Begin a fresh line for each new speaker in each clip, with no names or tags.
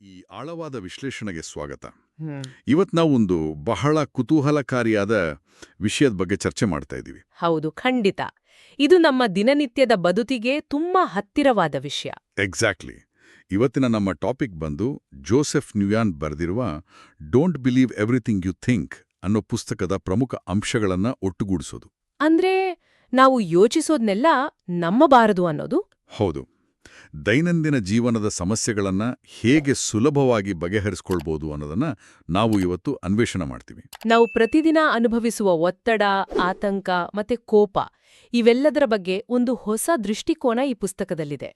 ಈ ಆಳವಾದ ವಿಶ್ಲೇಷಣೆಗೆ ಸ್ವಾಗತ.
ಹ್ಮ್.
ಇವತ್ತು ನಾವು ಒಂದು ಬಹಳ ಕುತೂಹಲಕಾರಿಯಾದ ವಿಷಯದ ಬಗ್ಗೆ ಚರ್ಚೆ ಮಾಡ್ತಾ ಇದ್ದೀವಿ.
ಹೌದು, ಖಂಡಿತ. ಇದು ನಮ್ಮ ದಿನನಿತ್ಯದ ಬದುಕಿಗೆ ತುಂಬಾ ಹತ್ತಿರವಾದ ವಿಷಯ.
ಎಕ್ಸಾಕ್ಟ್ಲಿ. ಇವತ್ತಿನ ನಮ್ಮ ಟಾಪಿಕ್ ಬಂದು ಜೋಸೆಫ್ ನ್ಯೂಯಾನ್ ಬರೆದಿರುವ don't believe everything you think ಅನ್ನೋ ಪುಸ್ತಕದ ಪ್ರಮುಖ ಅಂಶಗಳನ್ನ ಒಟ್ಟುಗೂಡಿಸೋದು.
ಅಂದ್ರೆ ನಾವು ಯೋಚಿಸೋದ್ನೆಲ್ಲ ನಂಬಬಾರದು ಅನ್ನೋದು.
ಹೌದು. ದೈನಂದಿನ ಜೀವನದ ಸಮಸ್ಯೆಗಳನ್ನ ಹೇಗೆ ಸುಲಭವಾಗಿ ಬಗೆಹರಿಸ್ಕೊಳ್ಬೋದು ಅನ್ನೋದನ್ನ ನಾವು ಇವತ್ತು ಅನ್ವೇಷಣೆ ಮಾಡ್ತೀವಿ.
ನಾವು ಪ್ರತಿದಿನ ಅನುಭವಿಸುವ ಒತ್ತಡ, ಆತಂಕ ಮತ್ತೆ ಕೋಪ ಇವೆಲ್ಲದರ ಬಗ್ಗೆ ಒಂದು ಹೊಸ ದೃಷ್ಟಿಕೋನ ಈ ಪುಸ್ತಕದಲ್ಲಿದೆ.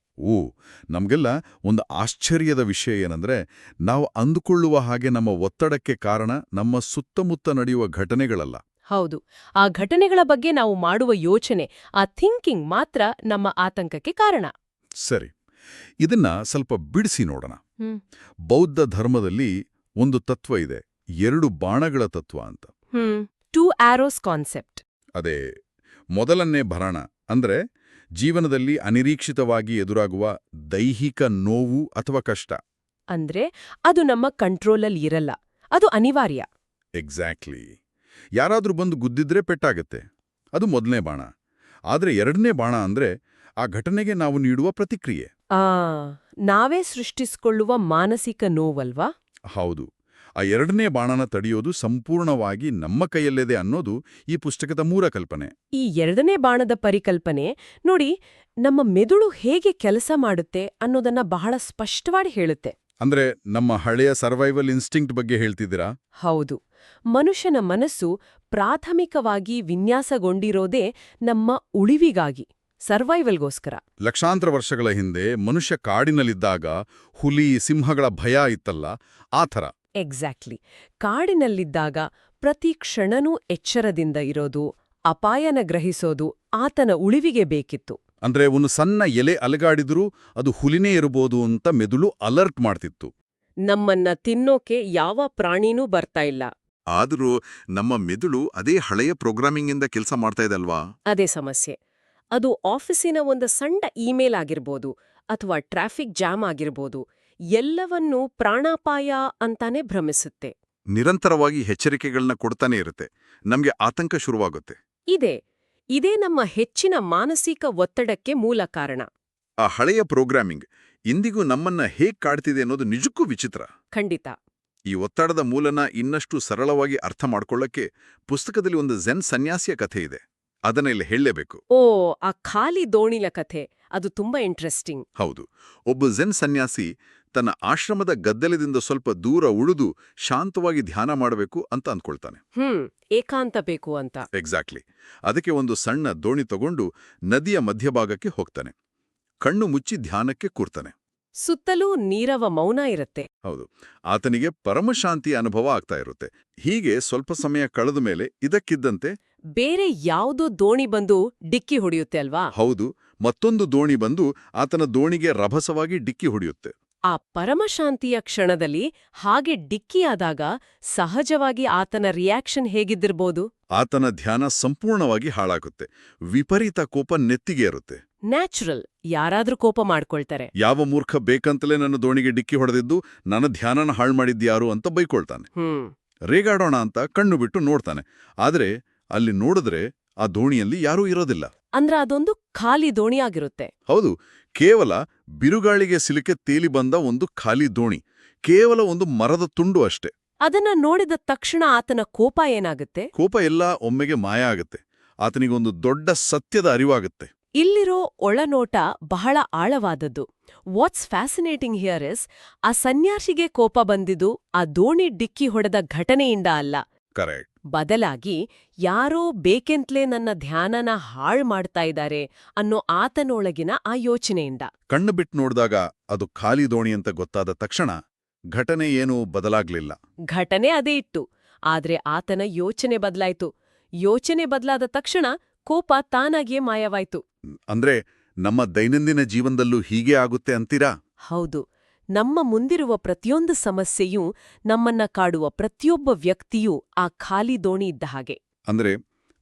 ನಮ್ಗೆಲ್ಲ ಒಂದು ಆಶ್ಚರ್ಯದ ವಿಷಯ ಏನಂದ್ರೆ, ನಾವು ಅಂದುಕೊಳ್ಳುವ ಹಾಗೆ ನಮ್ಮ ಒತ್ತಡಕ್ಕೆ ಕಾರಣ ನಮ್ಮ ಸುತ್ತಮುತ್ತ ನಡೆಯುವ ಘಟನೆಗಳಲ್ಲ.
ಹೌದು, ಆ ಘಟನೆಗಳ ಬಗ್ಗೆ ನಾವು ಮಾಡುವ ಯೋಚನೆ, ಆ ಥಿಂಕಿಂಗ್ ಮಾತ್ರ ನಮ್ಮ ಆತಂಕಕ್ಕೆ ಕಾರಣ.
ಸರಿ, ಇದನ್ನ ಸ್ವಲ್ಪ ಬಿಡಿಸಿ ನೋಡೋಣ.
ಹ್ಮ್.
ಬೌದ್ಧ ಧರ್ಮದಲ್ಲಿ ಒಂದು ತತ್ವ ಇದೆ, 2 ಬಾಣಗಳ ತತ್ವ ಅಂತ.
2 ಆರೋಸ್ ಕಾನ್ಸೆಪ್ಟ್.
ಅದೇ ಮೊದಲನೇ ಭರಣ ಅಂದ್ರೆ ಜೀವನದಲ್ಲಿ ಅನಿರೀಕ್ಷಿತವಾಗಿ ಎದುರಾಗುವ ದೈಹಿಕ ನೋವು ಅಥವಾ ಕಷ್ಟ.
ಅಂದ್ರೆ ಅದು ನಮ್ಮ ಕಂಟ್ರೋಲಲ್ಲಿ ಇರಲ್ಲ, ಅದು ಅನಿವಾರ್ಯ.
ಎಕ್ಸಾಕ್ಟ್ಲಿ. ಯಾರಾದ್ರೂ ಬಂದು ಗುದ್ದಿದ್ರೆ ಪೆಟ್ಟಾಗತ್ತೆ, ಅದು ಮೊದಲನೇ ಬಾಣ. ಆದ್ರೆ 2ನೇ ಬಾಣ ಅಂದ್ರೆ ಆ ಘಟನೆಗೆ ನಾವು ನೀಡುವ ಪ್ರತಿಕ್ರಿಯೆ.
ನಾವೇ ಸೃಷ್ಟಿಸಿಕೊಳ್ಳುವ ಮಾನಸಿಕ ನೋವಲ್ವಾ?
ಹೌದು. ಆ 2ನೇ ಬಾಣನ ತಡೆಯೋದು ಸಂಪೂರ್ಣವಾಗಿ ನಮ್ಮ ಕೈಯಲ್ಲಿದೆ ಅನ್ನೋದು ಈ ಪುಸ್ತಕದ ಮೂಲ ಕಲ್ಪನೆ.
ಈ 2ನೇ ಬಾಣದ ಪರಿಕಲ್ಪನೆ ನೋಡಿ, ನಮ್ಮ ಮೆದುಳು ಹೇಗೆ ಕೆಲಸ ಮಾಡುತ್ತೆ ಅನ್ನೋದನ್ನ ಬಹಳ ಸ್ಪಷ್ಟವಾಗಿ ಹೇಳುತ್ತೆ.
ಅಂದ್ರೆ ನಮ್ಮ ಹಳೆಯ ಸರ್ವೈವಲ್ ಇನ್ಸ್ಟಿಂಕ್ಟ್ ಬಗ್ಗೆ ಹೇಳ್ತಿದ್ದೀರಾ?
ಹೌದು. ಮನುಷ್ಯನ ಮನಸ್ಸು ಪ್ರಾಥಮಿಕವಾಗಿ ವಿನ್ಯಾಸಗೊಂಡಿರೋದೇ ನಮ್ಮ ಉಳಿವಿಗಾಗಿ, ಸರ್ವೈವಲ್ಗೋಸ್ಕರ.
ಲಕ್ಷಾಂತರ ವರ್ಷಗಳ ಹಿಂದೆ ಮನುಷ್ಯ ಕಾಡಿನಲ್ಲಿದ್ದಾಗ ಹುಲಿ, ಸಿಂಹಗಳ ಭಯ ಇತ್ತಲ್ಲ, ಆ ಥರ.
ಎಕ್ಸಾಕ್ಟ್ಲಿ. ಕಾಡಿನಲ್ಲಿದ್ದಾಗ ಪ್ರತಿ ಕ್ಷಣನೂ ಎಚ್ಚರದಿಂದ ಇರೋದು, ಅಪಾಯನ ಗ್ರಹಿಸೋದು ಆತನ ಉಳಿವಿಗೆ ಬೇಕಿತ್ತು.
ಅಂದ್ರೆ ಒಂದು ಸಣ್ಣ ಎಲೆ ಅಲಗಾಡಿದ್ರೂ ಅದು ಹುಲಿನೇ ಇರಬಹುದು ಅಂತ ಮೆದುಳು ಅಲರ್ಟ್ ಮಾಡ್ತಿತ್ತು.
ನಮ್ಮನ್ನ ತಿನ್ನೋಕೆ ಯಾವ ಪ್ರಾಣಿನೂ ಬರ್ತಾ ಇಲ್ಲ.
ಆದರೂ ನಮ್ಮ ಮೆದುಳು ಅದೇ ಹಳೆಯ ಪ್ರೋಗ್ರಾಮಿಂಗಿಂದ ಕೆಲಸ ಮಾಡ್ತಾ ಇದಲ್ವಾ?
ಅದೇ ಸಮಸ್ಯೆ. ಅದು ಆಫೀಸಿನ ಒಂದು ಸಣ್ಣ ಇಮೇಲ್ ಆಗಿರ್ಬೋದು ಅಥವಾ ಟ್ರಾಫಿಕ್ ಜಾಮ್ ಆಗಿರ್ಬೋದು, ಎಲ್ಲವನ್ನೂ ಪ್ರಾಣಾಪಾಯ ಅಂತಾನೆ ಭ್ರಮಿಸುತ್ತೆ.
ನಿರಂತರವಾಗಿ ಎಚ್ಚರಿಕೆಗಳನ್ನ ಕೊಡ್ತಾನೆ ಇರುತ್ತೆ. ನಮ್ಗೆ ಆತಂಕ ಶುರುವಾಗುತ್ತೆ.
ಇದೇ ನಮ್ಮ ಹೆಚ್ಚಿನ ಮಾನಸಿಕ ಒತ್ತಡಕ್ಕೆ ಮೂಲ ಕಾರಣ.
ಆ ಹಳೆಯ ಪ್ರೋಗ್ರಾಮಿಂಗ್ ಇಂದಿಗೂ ನಮ್ಮನ್ನ ಹೇಗ್ ಕಾಡ್ತಿದೆ ಅನ್ನೋದು ನಿಜಕ್ಕೂ ವಿಚಿತ್ರ.
ಖಂಡಿತ.
ಈ ಒತ್ತಡದ ಮೂಲನ ಇನ್ನಷ್ಟು ಸರಳವಾಗಿ ಅರ್ಥ ಮಾಡ್ಕೊಳ್ಳಕ್ಕೆ ಪುಸ್ತಕದಲ್ಲಿ ಒಂದು ಝೆನ್ ಸನ್ಯಾಸಿಯ ಕಥೆ ಇದೆ. ಅದನ್ನ ಇಲ್ಲಿ ಹೇಳಲೇಬೇಕು.
ಆ ಖಾಲಿ ದೋಣಿಲ ಕಥೆ, ಅದು ತುಂಬಾ ಇಂಟ್ರೆಸ್ಟಿಂಗ್.
ಹೌದು. ಒಬ್ಬ ಝೆನ್ ಸನ್ಯಾಸಿ ತನ್ನ ಆಶ್ರಮದ ಗದ್ದಲದಿಂದ ಸ್ವಲ್ಪ ದೂರ ಉಳಿದು ಶಾಂತವಾಗಿ ಧ್ಯಾನ ಮಾಡಬೇಕು ಅಂತ ಅಂದ್ಕೊಳ್ತಾನೆ.
ಏಕಾಂತ ಬೇಕು ಅಂತ.
ಎಕ್ಸಾಕ್ಟ್ಲಿ. ಅದಕ್ಕೆ ಒಂದು ಸಣ್ಣ ದೋಣಿ ತಗೊಂಡು ನದಿಯ ಮಧ್ಯಭಾಗಕ್ಕೆ ಹೋಗ್ತಾನೆ. ಕಣ್ಣು ಮುಚ್ಚಿ ಧ್ಯಾನಕ್ಕೆ ಕೂರ್ತಾನೆ.
ಸುತ್ತಲೂ ನೀರವ ಮೌನ ಇರುತ್ತೆ.
ಹೌದು. ಆತನಿಗೆ ಪರಮಶಾಂತಿಯ ಅನುಭವ ಆಗ್ತಾ ಇರುತ್ತೆ. ಹೀಗೆ ಸ್ವಲ್ಪ ಸಮಯ ಕಳೆದ ಮೇಲೆ ಇದಕ್ಕಿದ್ದಂತೆ
ಬೇರೆ ಯಾವುದೋ ದೋಣಿ ಬಂದು ಡಿಕ್ಕಿ ಹೊಡೆಯುತ್ತೆ ಅಲ್ವಾ?
ಹೌದು. ಮತ್ತೊಂದು ದೋಣಿ ಬಂದು ಆತನ ದೋಣಿಗೆ ರಭಸವಾಗಿ ಡಿಕ್ಕಿ ಹೊಡೆಯುತ್ತೆ.
ಆ ಪರಮಶಾಂತಿಯ ಕ್ಷಣದಲ್ಲಿ ಹಾಗೆ ಡಿಕ್ಕಿಯಾದಾಗ ಸಹಜವಾಗಿ ಆತನ ರಿಯಾಕ್ಷನ್ ಹೇಗಿದ್ದಿರ್ಬೋದು?
ಆತನ ಧ್ಯಾನ ಸಂಪೂರ್ಣವಾಗಿ ಹಾಳಾಗುತ್ತೆ. ವಿಪರೀತ ಕೋಪ ನೆತ್ತಿಗೆ ಇರುತ್ತೆ.
ನ್ಯಾಚುರಲ್. ಯಾರಾದ್ರೂ ಕೋಪ ಮಾಡ್ಕೊಳ್ತಾರೆ.
ಯಾವ ಮೂರ್ಖ ಬೇಕಂತಲೇ ನನ್ನ ದೋಣಿಗೆ ಡಿಕ್ಕಿ ಹೊಡೆದಿದ್ದು, ನನ್ನ ಧ್ಯಾನನ ಹಾಳು ಮಾಡಿದ್ಯಾರು ಅಂತ ಬೈಕೊಳ್ತಾನೆ. ರೇಗಾಡೋಣ ಅಂತ ಕಣ್ಣು ಬಿಟ್ಟು ನೋಡ್ತಾನೆ. ಆದ್ರೆ ಅಲ್ಲಿ ನೋಡಿದ್ರೆ ಆ ದೋಣಿಯಲ್ಲಿ ಯಾರೂ ಇರೋದಿಲ್ಲ.
ಅಂದ್ರೆ ಅದೊಂದು ಖಾಲಿ ದೋಣಿಯಾಗಿರುತ್ತೆ.
ಹೌದು. ಕೇವಲ ಬಿರುಗಾಳಿಗೆ ಸಿಲುಕೆ ತೇಲಿ ಬಂದ ಒಂದು ಖಾಲಿ ದೋಣಿ. ಕೇವಲ ಒಂದು ಮರದ ತುಂಡು ಅಷ್ಟೆ.
ಅದನ್ನ ನೋಡಿದ ತಕ್ಷಣ ಆತನ ಕೋಪ ಏನಾಗುತ್ತೆ?
ಕೋಪ ಎಲ್ಲ ಒಮ್ಮೆಗೆ ಮಾಯ ಆಗುತ್ತೆ. ಆತನಿಗೊಂದು ದೊಡ್ಡ ಸತ್ಯದ ಅರಿವಾಗುತ್ತೆ.
ಇಲ್ಲಿರೋ ಒಳನೋಟ ಬಹಳ ಆಳವಾದದ್ದು. ವಾಟ್ಸ್ ಫ್ಯಾಸಿನೇಟಿಂಗ್ ಹಿಯರ್ ಇಸ್, ಆ ಸನ್ಯಾಸಿಗೆ ಕೋಪ ಬಂದಿದ್ದು ಆ ದೋಣಿ ಡಿಕ್ಕಿ ಹೊಡೆದ ಘಟನೆಯಿಂದ ಅಲ್ಲ.
ಕರೆಕ್ಟ್.
ಬದಲಾಗಿ ಯಾರೋ ಬೇಕೆಂತ್ಲೇ ನನ್ನ ಧ್ಯಾನನ ಹಾಳ್ ಮಾಡ್ತಾ ಇದ್ದಾರೆ ಅನ್ನೋ ಆತನೊಳಗಿನ ಆ ಯೋಚನೆಯಿಂದ.
ಕಣ್ಣು ಬಿಟ್ಟು ನೋಡಿದಾಗ ಅದು ಖಾಲಿ ದೋಣಿ ಅಂತ ಗೊತ್ತಾದ ತಕ್ಷಣ ಘಟನೆ ಏನೂ ಬದಲಾಗ್ಲಿಲ್ಲ.
ಘಟನೆ ಅದೇ ಇತ್ತು, ಆದ್ರೆ ಆತನ ಯೋಚನೆ ಬದಲಾಯ್ತು. ಯೋಚನೆ ಬದಲಾದ ತಕ್ಷಣ ಕೋಪ ತಾನಾಗಿಯೇ ಮಾಯವಾಯ್ತು.
ಅಂದ್ರೆ ನಮ್ಮ ದೈನಂದಿನ ಜೀವನದಲ್ಲೂ ಹೀಗೆ ಆಗುತ್ತೆ ಅಂತೀರಾ?
ಹೌದು. ನಮ್ಮ ಮುಂದಿರುವ ಪ್ರತಿಯೊಂದು ಸಮಸ್ಯೆಯೂ, ನಮ್ಮನ್ನ ಕಾಡುವ ಪ್ರತಿಯೊಬ್ಬ ವ್ಯಕ್ತಿಯೂ ಆ ಖಾಲಿ ದೋಣಿ ಇದ್ದ ಹಾಗೆ.
ಅಂದ್ರೆ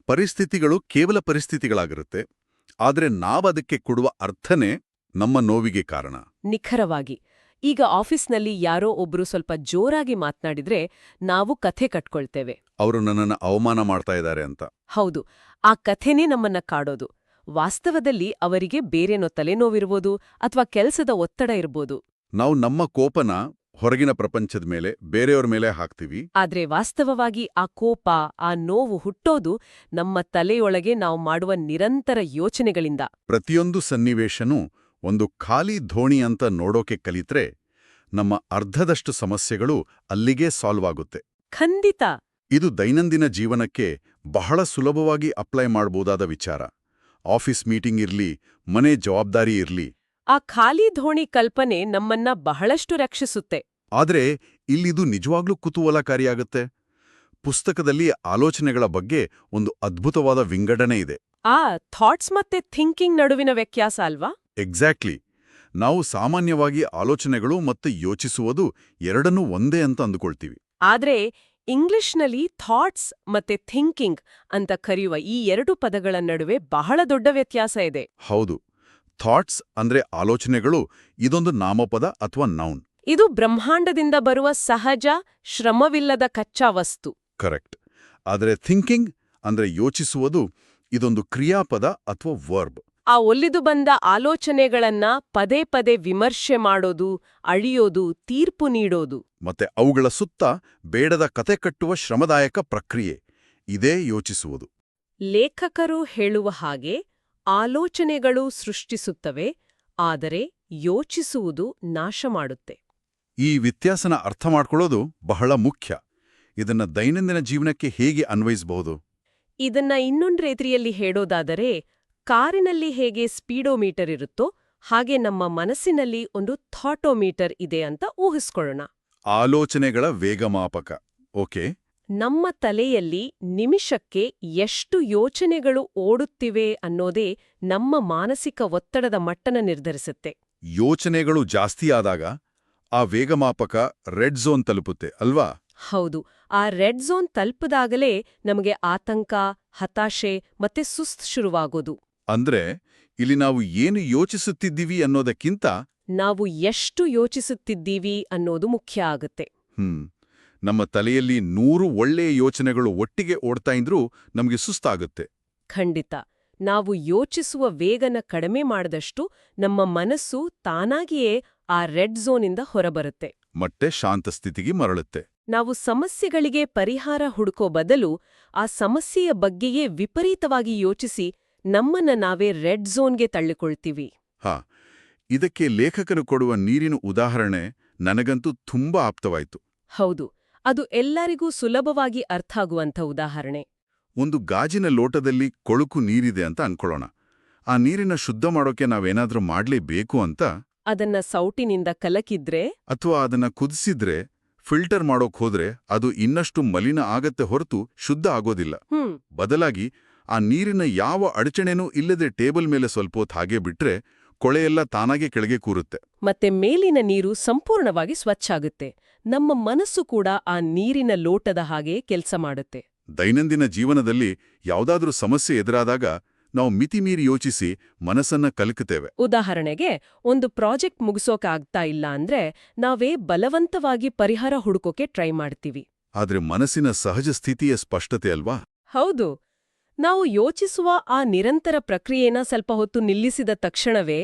ಪರಿಸ್ಥಿತಿಗಳು ಕೇವಲ ಪರಿಸ್ಥಿತಿಗಳಾಗಿರುತ್ತೆ, ಆದ್ರೆ ನಾವದಕ್ಕೆ ಕೊಡುವ ಅರ್ಥನೇ ನಮ್ಮ ನೋವಿಗೆ ಕಾರಣ.
ನಿಖರವಾಗಿ. ಈಗ ಆಫೀಸ್ನಲ್ಲಿ ಯಾರೋ ಒಬ್ರು ಸ್ವಲ್ಪ ಜೋರಾಗಿ ಮಾತ್ನಾಡಿದ್ರೆ ನಾವು ಕಥೆ ಕಟ್ಕೊಳ್ತೇವೆ.
ಅವರು ನನ್ನನ್ನು ಅವಮಾನ ಮಾಡ್ತಾ ಇದ್ದಾರೆ ಅಂತ.
ಹೌದು, ಆ ಕಥೆನೇ ನಮ್ಮನ್ನ ಕಾಡೋದು. ವಾಸ್ತವದಲ್ಲಿ ಅವರಿಗೆ ಬೇರೇನೋ ತಲೆನೋವಿರ್ಬೋದು ಅಥವಾ ಕೆಲ್ಸದ ಒತ್ತಡ ಇರ್ಬೋದು.
ನಾವು ನಮ್ಮ ಕೋಪನ ಹೊರಗಿನ ಪ್ರಪಂಚದ ಮೇಲೆ, ಬೇರೆಯವ್ರ ಮೇಲೆ ಹಾಕ್ತೀವಿ.
ಆದ್ರೆ ವಾಸ್ತವವಾಗಿ ಆ ಕೋಪ, ಆ ನೋವು ಹುಟ್ಟೋದು ನಮ್ಮ ತಲೆಯೊಳಗೆ ನಾವು ಮಾಡುವ ನಿರಂತರ ಯೋಚನೆಗಳಿಂದ.
ಪ್ರತಿಯೊಂದು ಸನ್ನಿವೇಶನೂ ಒಂದು ಖಾಲಿ ಧೋಣಿ ಅಂತ ನೋಡೋಕೆ ಕಲಿತ್ರೆ ನಮ್ಮ ಅರ್ಧದಷ್ಟು ಸಮಸ್ಯೆಗಳು ಅಲ್ಲಿಗೇ ಸಾಲ್ವ್ ಆಗುತ್ತೆ.
ಖಂಡಿತ.
ಇದು ದೈನಂದಿನ ಜೀವನಕ್ಕೆ ಬಹಳ ಸುಲಭವಾಗಿ ಅಪ್ಲೈ ಮಾಡಬಹುದಾದ ವಿಚಾರ. ಆಫೀಸ್ ಮೀಟಿಂಗ್ ಇರ್ಲಿ, ಮನೆ ಜವಾಬ್ದಾರಿ ಇರ್ಲಿ.
ಆ ಖಾಲಿ ಧೋಣಿ ಕಲ್ಪನೆ ನಮ್ಮನ್ನ ಬಹಳಷ್ಟು ರಕ್ಷಿಸುತ್ತೆ.
ಆದ್ರೆ ಇಲ್ಲಿದು ನಿಜವಾಗ್ಲೂ ಕುತೂಹಲಕಾರಿಯಾಗುತ್ತೆ. ಪುಸ್ತಕದಲ್ಲಿ ಆಲೋಚನೆಗಳ ಬಗ್ಗೆ ಒಂದು ಅದ್ಭುತವಾದ ವಿಂಗಡಣೆ ಇದೆ.
ಆ ಥಾಟ್ಸ್ ಮತ್ತೆ ಥಿಂಕಿಂಗ್ ನಡುವಿನ ವ್ಯತ್ಯಾಸ ಅಲ್ವಾ?
ಎಕ್ಸಾಕ್ಟ್ಲಿ. ನಾವು ಸಾಮಾನ್ಯವಾಗಿ ಆಲೋಚನೆಗಳು ಮತ್ತು ಯೋಚಿಸುವುದು ಎರಡನ್ನೂ ಒಂದೇ ಅಂತ ಅಂದುಕೊಳ್ತೀವಿ.
ಆದ್ರೆ ಇಂಗ್ಲಿಷ್ನಲ್ಲಿ ಥಾಟ್ಸ್ ಮತ್ತೆ ಥಿಂಕಿಂಗ್ ಅಂತ ಕರೆಯುವ ಈ ಎರಡು ಪದಗಳ ನಡುವೆ ಬಹಳ ದೊಡ್ಡ ವ್ಯತ್ಯಾಸ ಇದೆ.
ಹೌದು, ಥಾಟ್ಸ್ ಅಂದ್ರೆ ಆಲೋಚನೆಗಳು, ಇದೊಂದು ನಾಮಪದ ಅಥವಾ ನೌನ್.
ಇದು ಬ್ರಹ್ಮಾಂಡದಿಂದ ಬರುವ ಸಹಜ, ಶ್ರಮವಿಲ್ಲದ ಕಚ್ಚಾ ವಸ್ತು.
ಕರೆಕ್ಟ್. ಆದರೆ ಥಿಂಕಿಂಗ್ ಅಂದ್ರೆ ಯೋಚಿಸುವುದು, ಇದೊಂದು ಕ್ರಿಯಾಪದ ಅಥವಾ ವರ್ಬ್.
ಆ ಒಲಿದು ಬಂದ ಆಲೋಚನೆಗಳನ್ನ ಪದೇ ಪದೇ ವಿಮರ್ಶೆ ಮಾಡೋದು, ಅಳಿಯೋದು, ತೀರ್ಪು ನೀಡೋದು.
ಮತ್ತೆ ಅವುಗಳ ಸುತ್ತ ಬೇಡದ ಕತೆ ಕಟ್ಟುವ ಶ್ರಮದಾಯಕ ಪ್ರಕ್ರಿಯೆ, ಇದೇ ಯೋಚಿಸುವುದು.
ಲೇಖಕರು ಹೇಳುವ ಹಾಗೆ ಆಲೋಚನೆಗಳು ಸೃಷ್ಟಿಸುತ್ತವೆ, ಆದರೆ ಯೋಚಿಸುವುದು ನಾಶ ಮಾಡುತ್ತೆ.
ಈ ವ್ಯತ್ಯಾಸನ ಅರ್ಥ ಮಾಡ್ಕೊಳ್ಳೋದು ಬಹಳ ಮುಖ್ಯ. ಇದನ್ನ ದೈನಂದಿನ ಜೀವನಕ್ಕೆ ಹೇಗೆ ಅನ್ವಯಿಸಬಹುದು?
ಇದನ್ನ ಇನ್ನೊಂದು ರೀತಿಯಲ್ಲಿ ಹೇಳೋದಾದರೆ, ಕಾರಿನಲ್ಲಿ ಹೇಗೆ ಸ್ಪೀಡೋಮೀಟರ್ ಇರುತ್ತೋ ಹಾಗೆ ನಮ್ಮ ಮನಸ್ಸಿನಲ್ಲಿ ಒಂದು ಥಾಟೋಮೀಟರ್ ಇದೆ ಅಂತ ಊಹಿಸ್ಕೊಳ್ಳೋಣ.
ಆಲೋಚನೆಗಳ ವೇಗಮಾಪಕ. ಓಕೆ.
ನಮ್ಮ ತಲೆಯಲ್ಲಿ ನಿಮಿಷಕ್ಕೆ ಎಷ್ಟು ಯೋಚನೆಗಳು ಓಡುತ್ತಿವೆ ಅನ್ನೋದೇ ನಮ್ಮ ಮಾನಸಿಕ ಒತ್ತಡದ ಮಟ್ಟನ ನಿರ್ಧರಿಸುತ್ತೆ.
ಯೋಚನೆಗಳು ಜಾಸ್ತಿ ಆದಾಗ ಆ ವೇಗಮಾಪಕ ರೆಡ್ ಝೋನ್ ತಲುಪುತ್ತೆ ಅಲ್ವಾ?
ಹೌದು, ಆ ರೆಡ್ ಝೋನ್ ತಲುಪದಾಗಲೇ ನಮಗೆ ಆತಂಕ, ಹತಾಶೆ ಮತ್ತೆ ಸುಸ್ತು ಶುರುವಾಗೋದು.
ಅಂದ್ರೆ ಇಲ್ಲಿ ನಾವು ಏನು ಯೋಚಿಸುತ್ತಿದ್ದೀವಿ ಅನ್ನೋದಕ್ಕಿಂತ
ನಾವು ಎಷ್ಟು ಯೋಚಿಸುತ್ತಿದ್ದೀವಿ ಅನ್ನೋದು ಮುಖ್ಯ ಆಗುತ್ತೆ.
ನಮ್ಮ ತಲೆಯಲ್ಲಿ 100 ಒಳ್ಳೆಯ ಯೋಚನೆಗಳು ಒಟ್ಟಿಗೆ ಓಡ್ತಾ ಇದ್ರೂ ನಮಗೆ ಸುಸ್ತಾಗುತ್ತೆ.
ಖಂಡಿತ. ನಾವು ಯೋಚಿಸುವ ವೇಗನ ಕಡಿಮೆ ಮಾಡಿದಷ್ಟು ನಮ್ಮ ಮನಸ್ಸು ತಾನಾಗಿಯೇ ಆ ರೆಡ್ ಝೋನಿಂದ ಹೊರಬರುತ್ತೆ.
ಮತ್ತೆ ಶಾಂತ ಸ್ಥಿತಿಗೆ ಮರಳುತ್ತೆ.
ನಾವು ಸಮಸ್ಯೆಗಳಿಗೆ ಪರಿಹಾರ ಹುಡುಕೋ ಬದಲು ಆ ಸಮಸ್ಯೆಯ ಬಗ್ಗೆಯೇ ವಿಪರೀತವಾಗಿ ಯೋಚಿಸಿ ನಮ್ಮನ್ನ ನಾವೇ ರೆಡ್ ಝೋನ್ಗೆ ತಳ್ಳಿಕೊಳ್ತೀವಿ.
ಇದಕ್ಕೆ ಲೇಖಕನು ಕೊಡುವ ನೀರಿನ ಉದಾಹರಣೆ ನನಗಂತೂ ತುಂಬಾ ಆಪ್ತವಾಯಿತು.
ಹೌದು, ಅದು ಎಲ್ಲರಿಗೂ ಸುಲಭವಾಗಿ ಅರ್ಥಾಗುವಂಥ ಉದಾಹರಣೆ.
ಒಂದು ಗಾಜಿನ ಲೋಟದಲ್ಲಿ ಕೊಳುಕು ನೀರಿದೆ ಅಂತ ಅನ್ಕೊಳ್ಳೋಣ. ಆ ನೀರಿನ ಶುದ್ಧ ಮಾಡೋಕೆ ನಾವೇನಾದ್ರೂ ಮಾಡ್ಲೇಬೇಕು ಅಂತ.
ಅದನ್ನ ಸೌಟಿನಿಂದ ಕಲಕಿದ್ರೆ
ಅಥವಾ ಅದನ್ನ ಕುದಿಸಿದ್ರೆ, ಫಿಲ್ಟರ್ ಮಾಡೋಕ್ ಹೋದ್ರೆ ಅದು ಇನ್ನಷ್ಟು ಮಲಿನ ಆಗತ್ತೆ ಹೊರತು ಶುದ್ಧ ಆಗೋದಿಲ್ಲ. ಬದಲಾಗಿ ಆ ನೀರಿನ ಯಾವ ಅಡಚಣೆನೂ ಇಲ್ಲದೆ ಟೇಬಲ್ ಮೇಲೆ ಸ್ವಲ್ಪ ಹೊತ್ತು ಹಾಗೆ ಬಿಟ್ರೆ ಕೊಳೆಯೆಲ್ಲ ತಾನಾಗೆ ಕೆಳಗೆ ಕೂರುತ್ತೆ.
ಮತ್ತೆ ಮೇಲಿನ ನೀರು ಸಂಪೂರ್ಣವಾಗಿ ಸ್ವಚ್ಛ ಆಗುತ್ತೆ. ನಮ್ಮ ಮನಸ್ಸು ಕೂಡ ಆ ನೀರಿನ ಲೋಟದ ಹಾಗೆ ಕೆಲಸ ಮಾಡುತ್ತೆ.
ದೈನಂದಿನ ಜೀವನದಲ್ಲಿ ಯಾವುದಾದ್ರೂ ಸಮಸ್ಯೆ ಎದುರಾದಾಗ ನಾವು ಮಿತಿಮೀರಿ ಯೋಚಿಸಿ ಮನಸ್ಸನ್ನ ಕಲಕುತ್ತೇವೆ.
ಉದಾಹರಣೆಗೆ, ಒಂದು ಪ್ರಾಜೆಕ್ಟ್ ಮುಗಿಸೋಕಾಗ್ತಾ ಇಲ್ಲ ಅಂದ್ರೆ ನಾವೇ ಬಲವಂತವಾಗಿ ಪರಿಹಾರ ಹುಡುಕೋಕೆ ಟ್ರೈ ಮಾಡ್ತೀವಿ.
ಆದ್ರೆ ಮನಸ್ಸಿನ ಸಹಜ ಸ್ಥಿತಿಯ ಸ್ಪಷ್ಟತೆ ಅಲ್ವಾ?
ಹೌದು. ನಾವು ಯೋಚಿಸುವ ಆ ನಿರಂತರ ಪ್ರಕ್ರಿಯೆನ ಸ್ವಲ್ಪ ಹೊತ್ತು ನಿಲ್ಲಿಸಿದ ತಕ್ಷಣವೇ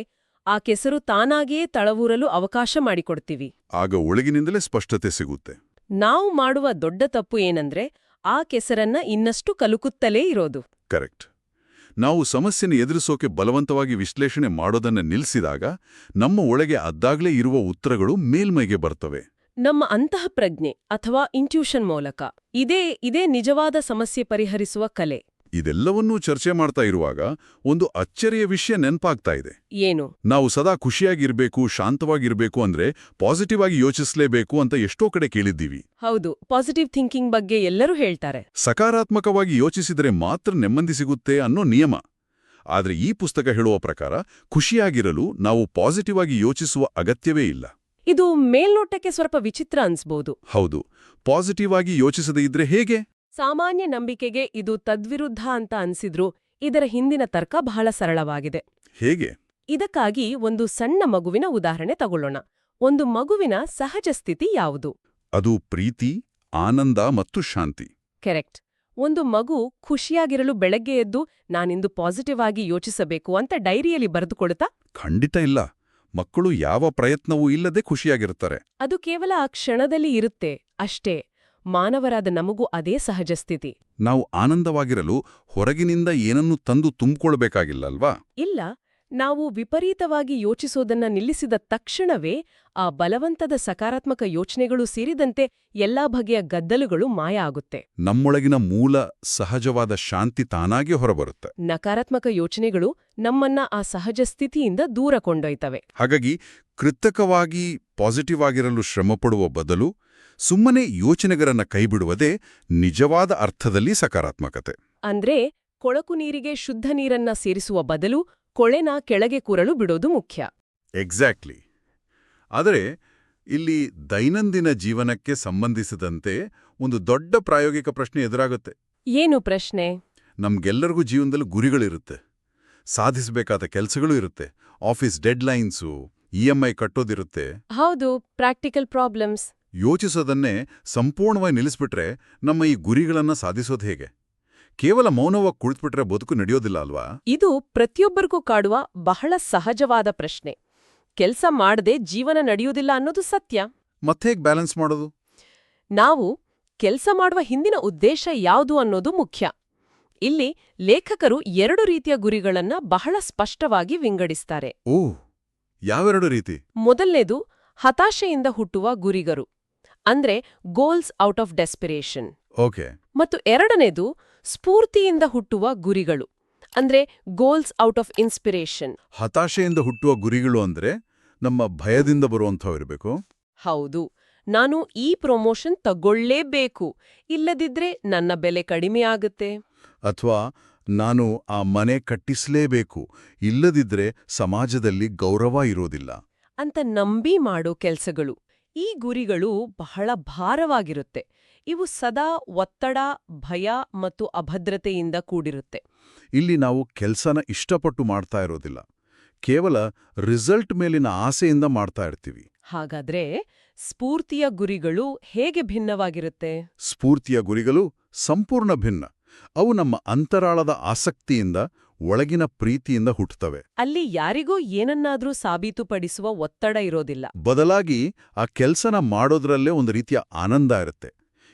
ಆ ಕೆಸರು ತಾನಾಗಿಯೇ ತಳವೂರಲು ಅವಕಾಶ ಮಾಡಿಕೊಡ್ತೀವಿ.
ಆಗ ಒಳಗಿನಿಂದಲೇ ಸ್ಪಷ್ಟತೆ ಸಿಗುತ್ತೆ.
ನಾವು ಮಾಡುವ ದೊಡ್ಡ ತಪ್ಪು ಏನಂದ್ರೆ ಆ ಕೆಸರನ್ನ ಇನ್ನಷ್ಟು ಕಲುಕುತ್ತಲೇ ಇರೋದು.
ಕರೆಕ್ಟ್. ನಾವು ಸಮಸ್ಯೆನ ಎದುರಿಸೋಕೆ ಬಲವಂತವಾಗಿ ವಿಶ್ಲೇಷಣೆ ಮಾಡೋದನ್ನ ನಿಲ್ಲಿಸಿದಾಗ ನಮ್ಮ ಒಳಗೆ ಅದ್ದಾಗ್ಲೇ ಇರುವ ಉತ್ತರಗಳು ಮೇಲ್ಮೈಗೆ ಬರ್ತವೆ.
ನಮ್ಮ ಅಂತಃಪ್ರಜ್ಞೆ ಅಥವಾ ಇಂಟ್ಯೂಷನ್ ಮೂಲಕ. ಇದೇ ನಿಜವಾದ ಸಮಸ್ಯೆ ಪರಿಹರಿಸುವ ಕಲೆ.
ಇದೆಲ್ಲವನ್ನೂ ಚರ್ಚೆ ಮಾಡ್ತಾ ಇರುವಾಗ ಒಂದು ಅಚ್ಚರಿಯ ವಿಷಯ ನೆನಪಾಗ್ತಾ ಇದೆ.
ಏನು?
ನಾವು ಸದಾ ಖುಷಿಯಾಗಿರ್ಬೇಕು, ಶಾಂತವಾಗಿರ್ಬೇಕು ಅಂದ್ರೆ ಪಾಸಿಟಿವ್ ಆಗಿ ಯೋಚಿಸಲೇಬೇಕು ಅಂತ ಎಷ್ಟೋ ಕಡೆ ಕೇಳಿದ್ದೀವಿ.
ಹೌದು, ಪಾಸಿಟಿವ್ ಥಿಂಕಿಂಗ್ ಬಗ್ಗೆ ಎಲ್ಲರೂ ಹೇಳ್ತಾರೆ.
ಸಕಾರಾತ್ಮಕವಾಗಿ ಯೋಚಿಸಿದರೆ ಮಾತ್ರ ನೆಮ್ಮದಿ ಸಿಗುತ್ತೆ ಅನ್ನೋ ನಿಯಮ. ಆದ್ರೆ ಈ ಪುಸ್ತಕ ಹೇಳುವ ಪ್ರಕಾರ ಖುಷಿಯಾಗಿರಲು ನಾವು ಪಾಸಿಟಿವ್ ಆಗಿ ಯೋಚಿಸುವ ಅಗತ್ಯವೇ ಇಲ್ಲ.
ಇದು ಮೇಲ್ನೋಟಕ್ಕೆ ಸ್ವಲ್ಪ ವಿಚಿತ್ರ ಅನ್ಸ್ಬೋದು.
ಹೌದು, ಪಾಸಿಟಿವ್ ಆಗಿ ಯೋಚಿಸದೇ ಇದ್ರೆ ಹೇಗೆ?
ಸಾಮಾನ್ಯ ನಂಬಿಕೆಗೆ ಇದು ತದ್ವಿರುದ್ಧ ಅಂತ ಅನ್ಸಿದ್ರು ಇದರ ಹಿಂದಿನ ತರ್ಕ ಬಹಳ ಸರಳವಾಗಿದೆ.
ಹೇಗೆ?
ಇದಕ್ಕಾಗಿ ಒಂದು ಸಣ್ಣ ಮಗುವಿನ ಉದಾಹರಣೆ ತಗೊಳ್ಳೋಣ. ಒಂದು ಮಗುವಿನ ಸಹಜ ಸ್ಥಿತಿ ಯಾವುದು?
ಅದು ಪ್ರೀತಿ, ಆನಂದ ಮತ್ತು ಶಾಂತಿ.
ಕರೆಕ್ಟ್. ಒಂದು ಮಗು ಖುಷಿಯಾಗಿರಲು ಬೆಳಗ್ಗೆ ಎದ್ದು ನಾನಿಂದು ಪಾಸಿಟಿವ್ ಆಗಿ ಯೋಚಿಸಬೇಕು ಅಂತ ಡೈರಿಯಲ್ಲಿ ಬರೆದುಕೊಡುತ್ತಾ?
ಖಂಡಿತ ಇಲ್ಲ. ಮಕ್ಕಳು ಯಾವ ಪ್ರಯತ್ನವೂ ಇಲ್ಲದೆ ಖುಷಿಯಾಗಿರುತ್ತಾರೆ.
ಅದು ಕೇವಲ ಆ ಕ್ಷಣದಲ್ಲಿ ಇರುತ್ತೆ ಅಷ್ಟೇ. ಮಾನವರಾದ ನಮಗೂ ಅದೇ ಸಹಜ ಸ್ಥಿತಿ.
ನಾವು ಆನಂದವಾಗಿರಲು ಹೊರಗಿನಿಂದ ಏನನ್ನೂ ತಂದು ತುಂಬಿಕೊಳ್ಬೇಕಾಗಿಲ್ಲಲ್ವಾ?
ಇಲ್ಲ, ನಾವು ವಿಪರೀತವಾಗಿ ಯೋಚಿಸೋದನ್ನ ನಿಲ್ಲಿಸಿದ ತಕ್ಷಣವೇ ಆ ಬಲವಂತದ ಸಕಾರಾತ್ಮಕ ಯೋಚನೆಗಳು ಸೇರಿದಂತೆ ಎಲ್ಲಾ ಬಗೆಯ ಗದ್ದಲಗಳು ಮಾಯ ಆಗುತ್ತೆ.
ನಮ್ಮೊಳಗಿನ ಮೂಲ ಸಹಜವಾದ ಶಾಂತಿ ತಾನಾಗೇ ಹೊರಬರುತ್ತೆ.
ನಕಾರಾತ್ಮಕ ಯೋಚನೆಗಳು ನಮ್ಮನ್ನ ಆ ಸಹಜ ಸ್ಥಿತಿಯಿಂದ ದೂರ ಕೊಂಡೊಯ್ತವೆ.
ಹಾಗಾಗಿ ಕೃತಕವಾಗಿ ಪಾಸಿಟಿವ್ ಆಗಿರಲು ಶ್ರಮಪಡುವ ಬದಲು ಸುಮ್ಮನೆ ಯೋಚನೆಗಳನ್ನ ಕೈಬಿಡುವುದೇ ನಿಜವಾದ ಅರ್ಥದಲ್ಲಿ ಸಕಾರಾತ್ಮಕತೆ.
ಅಂದ್ರೆ ಕೊಳಕು ನೀರಿಗೆ ಶುದ್ಧ ನೀರನ್ನ ಸೇರಿಸುವ ಬದಲು ಕೊಳೆನ ಕೆಳಗೆ ಕೂರಲು ಬಿಡೋದು ಮುಖ್ಯ.
ಎಕ್ಸಾಕ್ಟ್ಲಿ. ಆದರೆ ಇಲ್ಲಿ ದೈನಂದಿನ ಜೀವನಕ್ಕೆ ಸಂಬಂಧಿಸಿದಂತೆ ಒಂದು ದೊಡ್ಡ ಪ್ರಾಯೋಗಿಕ ಪ್ರಶ್ನೆ ಎದುರಾಗುತ್ತೆ.
ಏನು ಪ್ರಶ್ನೆ?
ನಮ್ಗೆಲ್ಲರಿಗೂ ಜೀವನದಲ್ಲಿ ಗುರಿಗಳಿರುತ್ತೆ, ಸಾಧಿಸಬೇಕಾದ ಕೆಲಸಗಳು ಇರುತ್ತೆ, ಆಫೀಸ್ ಡೆಡ್ಲೈನ್ಸು, EMI ಕಟ್ಟೋದಿರುತ್ತೆ.
ಹೌದು, ಪ್ರಾಕ್ಟಿಕಲ್ ಪ್ರಾಬ್ಲಮ್ಸ್.
ಯೋಚಿಸೋದನ್ನೇ ಸಂಪೂರ್ಣವಾಗಿ ನಿಲ್ಲಿಸ್ಬಿಟ್ರೆ ನಮ್ಮ ಈ ಗುರಿಗಳನ್ನ ಸಾಧಿಸೋದು ಹೇಗೆ? ಕೇವಲ ಮೌನವಾಗಿ ಕುಳಿತುಬಿಟ್ರೆ ಬದುಕು ನಡೆಯೋದಿಲ್ಲ ಅಲ್ವಾ?
ಇದು ಪ್ರತಿಯೊಬ್ಬರಿಗೂ ಕಾಡುವ ಬಹಳ ಸಹಜವಾದ ಪ್ರಶ್ನೆ. ಕೆಲ್ಸ ಮಾಡದೆ ಜೀವನ ನಡೆಯುವುದಿಲ್ಲ ಅನ್ನೋದು ಸತ್ಯ.
ಮತ್ತೇಗ್ ಬ್ಯಾಲೆನ್ಸ್ ಮಾಡೋದು?
ನಾವು ಕೆಲ್ಸ ಮಾಡುವ ಹಿಂದಿನ ಉದ್ದೇಶ ಯಾವುದು ಅನ್ನೋದು ಮುಖ್ಯ. ಇಲ್ಲಿ ಲೇಖಕರು 2 ರೀತಿಯ ಗುರಿಗಳನ್ನ ಬಹಳ ಸ್ಪಷ್ಟವಾಗಿ ವಿಂಗಡಿಸ್ತಾರೆ.
ಓಹ್, ಯಾವೆರಡು ರೀತಿ?
ಮೊದಲನೇದು ಹತಾಶೆಯಿಂದ ಹುಟ್ಟುವ ಗುರಿಗಳು, ಅಂದ್ರೆ goals out of desperation.
Okay.
ಮತ್ತು ಎರಡನೇದು ಸ್ಫೂರ್ತಿಯಿಂದ ಹುಟ್ಟುವ ಗುರಿಗಳು, ಅಂದ್ರೆ ಗೋಲ್ಸ್ ಔಟ್ ಆಫ್ ಇನ್ಸ್ಪಿರೇಷನ್.
ಹತಾಶೆಯಿಂದ ಹುಟ್ಟುವ ಗುರಿಗಳು ಅಂದ್ರೆ ನಮ್ಮ ಭಯದಿಂದ ಬರುವಂಥವಿರಬೇಕು.
ಹೌದು, ನಾನು ಈ ಪ್ರಮೋಷನ್ ತಗೊಳ್ಳೇಬೇಕು, ಇಲ್ಲದಿದ್ರೆ ನನ್ನ ಬೆಲೆ ಕಡಿಮೆ ಆಗುತ್ತೆ.
ಅಥವಾ ನಾನು ಆ ಮನೆ ಕಟ್ಟಿಸಲೇಬೇಕು, ಇಲ್ಲದಿದ್ರೆ ಸಮಾಜದಲ್ಲಿ ಗೌರವ ಇರೋದಿಲ್ಲ
ಅಂತ ನಂಬಿ ಮಾಡೋ ಕೆಲ್ಸಗಳು. ಈ ಗುರಿಗಳು ಬಹಳ ಭಾರವಾಗಿರುತ್ತೆ. ಇವು ಸದಾ ಒತ್ತಡ, ಭಯ ಮತ್ತು ಅಭದ್ರತೆಯಿಂದ ಕೂಡಿರುತ್ತೆ.
ಇಲ್ಲಿ ನಾವು ಕೆಲ್ಸನ ಇಷ್ಟಪಟ್ಟು ಮಾಡ್ತಾ ಇರೋದಿಲ್ಲ, ಕೇವಲ ರಿಸಲ್ಟ್ ಮೇಲಿನ ಆಸೆಯಿಂದ ಮಾಡ್ತಾ ಇರ್ತೀವಿ.
ಹಾಗಾದ್ರೆ ಸ್ಫೂರ್ತಿಯ ಗುರಿಗಳು ಹೇಗೆ ಭಿನ್ನವಾಗಿರುತ್ತೆ?
ಸ್ಫೂರ್ತಿಯ ಗುರಿಗಳು ಸಂಪೂರ್ಣ ಭಿನ್ನ. ಅವು ನಮ್ಮ ಅಂತರಾಳದ ಆಸಕ್ತಿಯಿಂದ, ಒಳಗಿನ ಪ್ರೀತಿಯಿಂದ ಹುಟ್ಟುತ್ತವೆ.
ಅಲ್ಲಿ ಯಾರಿಗೋ ಏನನ್ನಾದ್ರೂ ಸಾಬೀತುಪಡಿಸುವ ಒತ್ತಡ ಇರೋದಿಲ್ಲ.
ಬದಲಾಗಿ ಆ ಕೆಲ್ಸನ ಮಾಡೋದ್ರಲ್ಲೇ ಒಂದು ರೀತಿಯ ಆನಂದ ಇರುತ್ತೆ.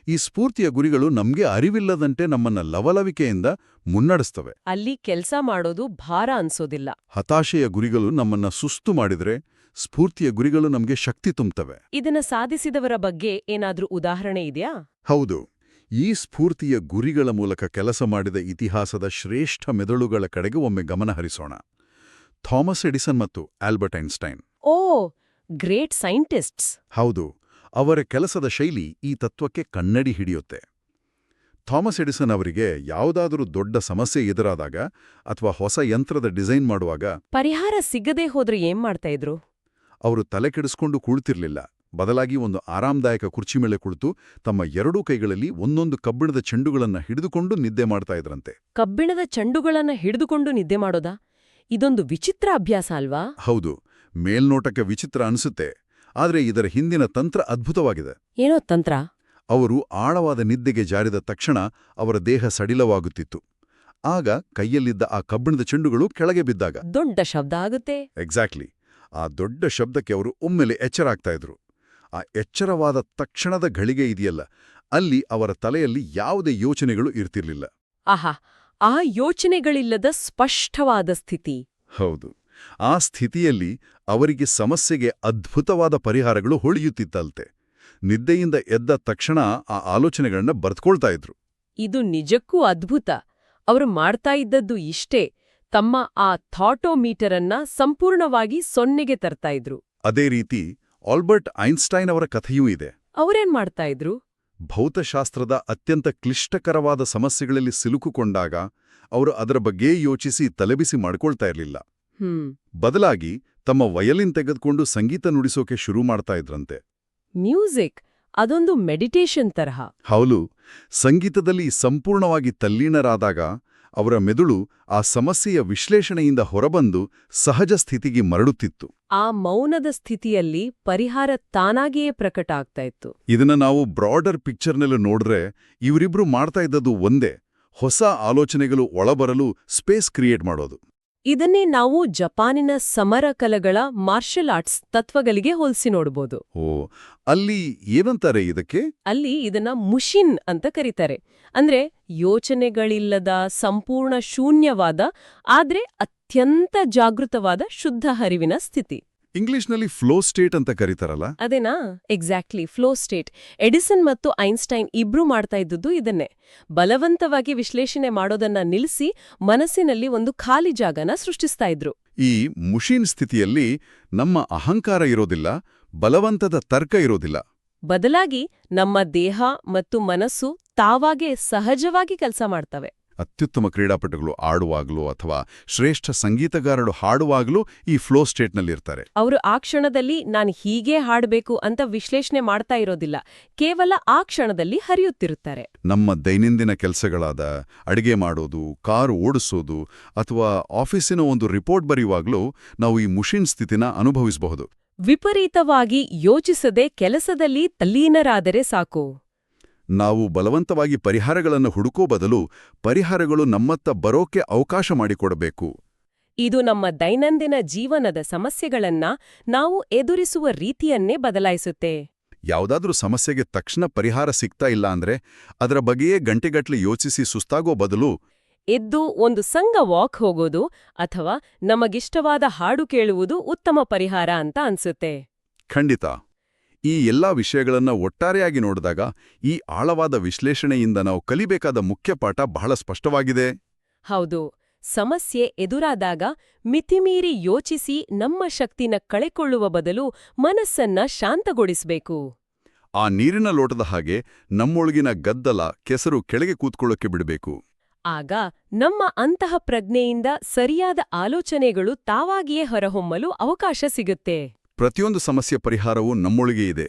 ಈ ಸ್ಫೂರ್ತಿಯ ಗುರಿಗಳು ನಮ್ಗೆ ಅರಿವಿಲ್ಲದಂತೆ ನಮ್ಮನ್ನ ಲವಲವಿಕೆಯಿಂದ ಮುನ್ನಡೆಸ್ತವೆ.
ಅಲ್ಲಿ ಕೆಲ್ಸ ಮಾಡೋದು ಭಾರ ಅನ್ಸೋದಿಲ್ಲ.
ಹತಾಶೆಯ ಗುರಿಗಳು ನಮ್ಮನ್ನ ಸುಸ್ತು ಮಾಡಿದ್ರೆ, ಸ್ಫೂರ್ತಿಯ ಗುರಿಗಳು ನಮ್ಗೆ ಶಕ್ತಿ ತುಂಬುತ್ತವೆ.
ಇದನ್ನ ಸಾಧಿಸಿದವರ ಬಗ್ಗೆ ಏನಾದ್ರೂ ಉದಾಹರಣೆ ಇದೆಯಾ?
ಹೌದು. ಈ ಸ್ಫೂರ್ತಿಯ ಗುರಿಗಳ ಮೂಲಕ ಕೆಲಸ ಮಾಡಿದ ಇತಿಹಾಸದ ಶ್ರೇಷ್ಠ ಮೆದುಳುಗಳ ಕಡೆಗೆ ಒಮ್ಮೆ ಗಮನ ಹರಿಸೋಣ. ಥಾಮಸ್ ಎಡಿಸನ್ ಮತ್ತು ಆಲ್ಬರ್ಟ್ ಐನ್ಸ್ಟೈನ್.
ಓ, ಗ್ರೇಟ್ ಸೈಂಟಿಸ್ಟ್ಸ್.
ಹೌದು, ಅವರ ಕೆಲಸದ ಶೈಲಿ ಈ ತತ್ವಕ್ಕೆ ಕನ್ನಡಿ ಹಿಡಿಯುತ್ತೆ. ಥಾಮಸ್ ಎಡಿಸನ್ ಅವರಿಗೆ ಯಾವುದಾದರೂ ದೊಡ್ಡ ಸಮಸ್ಯೆ ಎದುರಾದಾಗ ಅಥವಾ ಹೊಸ ಯಂತ್ರದ ಡಿಸೈನ್ ಮಾಡುವಾಗ
ಪರಿಹಾರ ಸಿಗದೆ ಹೋದ್ರೆ ಏನ್ ಮಾಡ್ತಾ ಇದ್ರು?
ಅವರು ತಲೆ ಕೆಡಿಸ್ಕೊಂಡು ಕುಳಿತಿರ್ಲಿಲ್ಲ. ಬದಲಾಗಿ ಒಂದು ಆರಾಮದಾಯಕ ಕುರ್ಚಿ ಮೇಲೆ ಕುಳಿತು ತಮ್ಮ 2 ಕೈಗಳಲ್ಲಿ ಒಂದೊಂದು ಕಬ್ಬಿಣದ ಚೆಂಡುಗಳನ್ನ ಹಿಡಿದುಕೊಂಡು ನಿದ್ದೆ ಮಾಡ್ತಾ ಇದ್ರಂತೆ.
ಕಬ್ಬಿಣದ ಚೆಂಡುಗಳನ್ನ ಹಿಡಿದುಕೊಂಡು ನಿದ್ದೆ ಮಾಡೋದಾ? ಇದೊಂದು ವಿಚಿತ್ರ ಅಭ್ಯಾಸ ಅಲ್ವಾ?
ಹೌದು, ಮೇಲ್ನೋಟಕ್ಕೆ ವಿಚಿತ್ರ ಅನಿಸುತ್ತೆ. ಆದರೆ ಇದರ ಹಿಂದಿನ ತಂತ್ರ ಅದ್ಭುತವಾಗಿದೆ.
ಏನೋ ತಂತ್ರ?
ಅವರು ಆಳವಾದ ನಿದ್ದೆಗೆ ಜಾರಿದ ತಕ್ಷಣ ಅವರ ದೇಹ ಸಡಿಲವಾಗುತ್ತಿತ್ತು. ಆಗ ಕೈಯಲ್ಲಿದ್ದ ಆ ಕಬ್ಬಿಣದ ಚೆಂಡುಗಳು ಕೆಳಗೆ ಬಿದ್ದಾಗ
ದೊಡ್ಡ ಶಬ್ದ ಆಗುತ್ತೆ.
ಎಕ್ಸಾಕ್ಟ್ಲಿ. ಆ ದೊಡ್ಡ ಶಬ್ದಕ್ಕೆ ಅವರು ಒಮ್ಮೆಲೆ ಎಚ್ಚರಾಗ್ತಾ ಇದ್ರು. ಆ ಎಚ್ಚರವಾದ ತಕ್ಷಣದ ಘಳಿಗೆ ಇದೆಯಲ್ಲ, ಅಲ್ಲಿ ಅವರ ತಲೆಯಲ್ಲಿ ಯಾವುದೇ ಯೋಚನೆಗಳು ಇರ್ತಿರ್ಲಿಲ್ಲ.
ಆಹಾ, ಆ ಯೋಚನೆಗಳಿಲ್ಲದ ಸ್ಪಷ್ಟವಾದ ಸ್ಥಿತಿ.
ಹೌದು, ಆ ಸ್ಥಿತಿಯಲ್ಲಿ ಅವರಿಗೆ ಸಮಸ್ಯೆಗೆ ಅದ್ಭುತವಾದ ಪರಿಹಾರಗಳು ಹೊಳೆಯುತ್ತಿತ್ತಂತೆ. ನಿದ್ದೆಯಿಂದ ಎದ್ದ ತಕ್ಷಣ ಆ ಆಲೋಚನೆಗಳನ್ನ ಬರೆದುಕೊಳ್ತಾ ಇದ್ರು.
ಇದು ನಿಜಕ್ಕೂ ಅದ್ಭುತ. ಅವರು ಮಾಡ್ತಾ ಇದ್ದದ್ದು ಇಷ್ಟೇ, ತಮ್ಮ ಆ ಥಾಟೋಮೀಟರ್ ಅನ್ನ ಸಂಪೂರ್ಣವಾಗಿ 0ಗೆ ತರ್ತಾ ಇದ್ರು.
ಅದೇ ರೀತಿ ಆಲ್ಬರ್ಟ್ ಐನ್ಸ್ಟೈನ್ ಅವರ ಕಥೆಯೂ ಇದೆ.
ಅವರೇನ್ ಮಾಡ್ತಾ ಇದ್ರು?
ಭೌತಶಾಸ್ತ್ರದ ಅತ್ಯಂತ ಕ್ಲಿಷ್ಟಕರವಾದ ಸಮಸ್ಯೆಗಳಲ್ಲಿ ಸಿಲುಕುಕೊಂಡಾಗ ಅವರು ಅದರ ಬಗ್ಗೆ ಯೋಚಿಸಿ ತಲೆಬಿಸಿ ಮಾಡ್ಕೊಳ್ತಾ ಇರಲಿಲ್ಲ. ಬದಲಾಗಿ ತಮ್ಮ ವಯಲಿನ್ ತೆಗೆದುಕೊಂಡು ಸಂಗೀತ ನುಡಿಸೋಕೆ ಶುರು ಮಾಡ್ತಾ ಇದ್ರಂತೆ.
ಮ್ಯೂಸಿಕ್, ಅದೊಂದು ಮೆಡಿಟೇಷನ್ ತರಹ.
ಹೌದು, ಸಂಗೀತದಲ್ಲಿ ಸಂಪೂರ್ಣವಾಗಿ ತಲ್ಲೀನರಾದಾಗ ಅವರ ಮೆದುಳು ಆ ಸಮಸ್ಯೆಯ ವಿಶ್ಲೇಷಣೆಯಿಂದ ಹೊರಬಂದು ಸಹಜ ಸ್ಥಿತಿಗೆ ಮರಳುತ್ತಿತ್ತು.
ಆ ಮೌನದ ಸ್ಥಿತಿಯಲ್ಲಿ ಪರಿಹಾರ ತಾನಾಗಿಯೇ ಪ್ರಕಟ ಆಗ್ತಾ ಇತ್ತು.
ಇದನ್ನ ನಾವು ಬ್ರಾಡರ್ ಪಿಕ್ಚರ್ನಲ್ಲಿ ನೋಡಿದ್ರೆ ಇವರಿಬ್ರು ಮಾಡ್ತಾ ಇದ್ದದ್ದು ಒಂದೇ, ಹೊಸ ಆಲೋಚನೆಗಳು ಒಳಬರಲು ಸ್ಪೇಸ್ ಕ್ರಿಯೇಟ್ ಮಾಡೋದು.
ಇದನ್ನೇ ನಾವು ಜಪಾನಿನ ಸಮರ ಕಲೆಗಳ ಮಾರ್ಷಲ್ ಆರ್ಟ್ಸ್ ತತ್ವಗಳಿಗೆ ಹೋಲಿಸಿ ನೋಡ್ಬೋದು.
ಅಲ್ಲಿ ಏನಂತಾರೆ ಇದಕ್ಕೆ?
ಅಲ್ಲಿ ಇದನ್ನ ಮುಷಿನ್ ಅಂತ ಕರೀತಾರೆ. ಅಂದ್ರೆ ಯೋಚನೆಗಳಿಲ್ಲದ ಸಂಪೂರ್ಣ ಶೂನ್ಯವಾದ ಆದ್ರೆ ಅತ್ಯಂತ ಜಾಗೃತವಾದ ಶುದ್ಧ ಹರಿವಿನ ಸ್ಥಿತಿ.
ಇಂಗ್ಲಿಷ್ನಲ್ಲಿ ಫ್ಲೋ ಸ್ಟೇಟ್ ಅಂತ ಕರೀತಾರಲ್ಲ?
ಅದೇನಾ? Exactly, flow state. ಎಡಿಸನ್ ಮತ್ತು ಐನ್ಸ್ಟೈನ್ ಇಬ್ರೂ ಮಾಡ್ತಾ ಇದ್ದುದು ಇದನ್ನೇ. ಬಲವಂತವಾಗಿ ವಿಶ್ಲೇಷಣೆ ಮಾಡೋದನ್ನ ನಿಲ್ಲಿಸಿ ಮನಸ್ಸಿನಲ್ಲಿ ಒಂದು ಖಾಲಿ ಜಾಗನ ಸೃಷ್ಟಿಸ್ತಾ ಇದ್ರು.
ಈ ಮುಷಿನ್ ಸ್ಥಿತಿಯಲ್ಲಿ ನಮ್ಮ ಅಹಂಕಾರ ಇರೋದಿಲ್ಲ, ಬಲವಂತದ ತರ್ಕ ಇರೋದಿಲ್ಲ.
ಬದಲಾಗಿ ನಮ್ಮ ದೇಹ ಮತ್ತು ಮನಸ್ಸು ತಾವಾಗೇ ಸಹಜವಾಗಿ ಕೆಲಸ ಮಾಡ್ತವೆ.
ಅತ್ಯುತ್ತಮ ಕ್ರೀಡಾಪಟುಗಳು ಆಡುವಾಗಲೂ ಅಥವಾ ಶ್ರೇಷ್ಠ ಸಂಗೀತಗಾರರು ಹಾಡುವಾಗಲೂ ಈ ಫ್ಲೋ ಸ್ಟೇಟ್ನಲ್ಲಿರ್ತಾರೆ.
ಅವರು ಆ ಕ್ಷಣದಲ್ಲಿ ನಾನು ಹೀಗೆ ಹಾಡಬೇಕು ಅಂತ ವಿಶ್ಲೇಷಣೆ ಮಾಡ್ತಾ ಇರೋದಿಲ್ಲ, ಕೇವಲ ಆ ಕ್ಷಣದಲ್ಲಿ ಹರಿಯುತ್ತಿರುತ್ತಾರೆ.
ನಮ್ಮ ದೈನಂದಿನ ಕೆಲಸಗಳಾದ ಅಡಿಗೆ ಮಾಡೋದು, ಕಾರು ಓಡಿಸೋದು ಅಥವಾ ಆಫೀಸಿನ ಒಂದು ರಿಪೋರ್ಟ್ ಬರೆಯುವಾಗಲೂ ನಾವು ಈ ಮುಷಿನ್ ಸ್ಥಿತಿನ ಅನುಭವಿಸಬಹುದು.
ವಿಪರೀತವಾಗಿ ಯೋಚಿಸದೆ ಕೆಲಸದಲ್ಲಿ ತಲ್ಲೀನರಾದರೆ ಸಾಕು.
ನಾವು ಬಲವಂತವಾಗಿ ಪರಿಹಾರಗಳನ್ನು ಹುಡುಕೋ ಬದಲು ಪರಿಹಾರಗಳು ನಮ್ಮತ್ತ ಬರೋಕೆ ಅವಕಾಶ ಮಾಡಿಕೊಡಬೇಕು.
ಇದು ನಮ್ಮ ದೈನಂದಿನ ಜೀವನದ ಸಮಸ್ಯೆಗಳನ್ನ ನಾವು ಎದುರಿಸುವ ರೀತಿಯನ್ನೇ ಬದಲಾಯಿಸುತ್ತೆ.
ಯಾವುದಾದ್ರೂ ಸಮಸ್ಯೆಗೆ ತಕ್ಷಣ ಪರಿಹಾರ ಸಿಗ್ತಾ ಇಲ್ಲ ಅಂದ್ರೆ ಅದರ ಬಗ್ಗೆಯೇ ಗಂಟೆಗಟ್ಟಲೆ ಯೋಚಿಸಿ ಸುಸ್ತಾಗೋ ಬದಲು
ಎದ್ದು ಒಂದು ಸಂಘ ವಾಕ್ ಹೋಗೋದು ಅಥವಾ ನಮಗಿಷ್ಟವಾದ ಹಾಡು ಕೇಳುವುದು ಉತ್ತಮ ಪರಿಹಾರ ಅಂತ ಅನ್ಸುತ್ತೆ.
ಖಂಡಿತ. ಈ ಎಲ್ಲಾ ವಿಷಯಗಳನ್ನ ಒಟ್ಟಾರೆಯಾಗಿ ನೋಡಿದಾಗ ಈ ಆಳವಾದ ವಿಶ್ಲೇಷಣೆಯಿಂದ ನಾವು ಕಲಿಬೇಕಾದ ಮುಖ್ಯ ಪಾಠ ಬಹಳ ಸ್ಪಷ್ಟವಾಗಿದೆ.
ಹೌದು, ಸಮಸ್ಯೆ ಎದುರಾದಾಗ ಮಿತಿಮೀರಿ ಯೋಚಿಸಿ ನಮ್ಮ ಶಕ್ತಿನ ಕಳೆಕೊಳ್ಳುವ ಬದಲು ಮನಸ್ಸನ್ನ ಶಾಂತಗೊಳಿಸಬೇಕು.
ಆ ನೀರಿನ ಲೋಟದ ಹಾಗೆ ನಮ್ಮೊಳಗಿನ ಗದ್ದಲ, ಕೆಸರು ಕೆಳಗೆ ಕೂತ್ಕೊಳ್ಳೋಕೆ ಬಿಡಬೇಕು.
ಆಗ ನಮ್ಮ ಅಂತಹ ಪ್ರಜ್ಞೆಯಿಂದ ಸರಿಯಾದ ಆಲೋಚನೆಗಳು ತಾವಾಗಿಯೇ ಹೊರಹೊಮ್ಮಲು ಅವಕಾಶ ಸಿಗುತ್ತೆ.
ಪ್ರತಿಯೊಂದು ಸಮಸ್ಯೆ ಪರಿಹಾರವೂ ನಮ್ಮೊಳಗೆ ಇದೆ.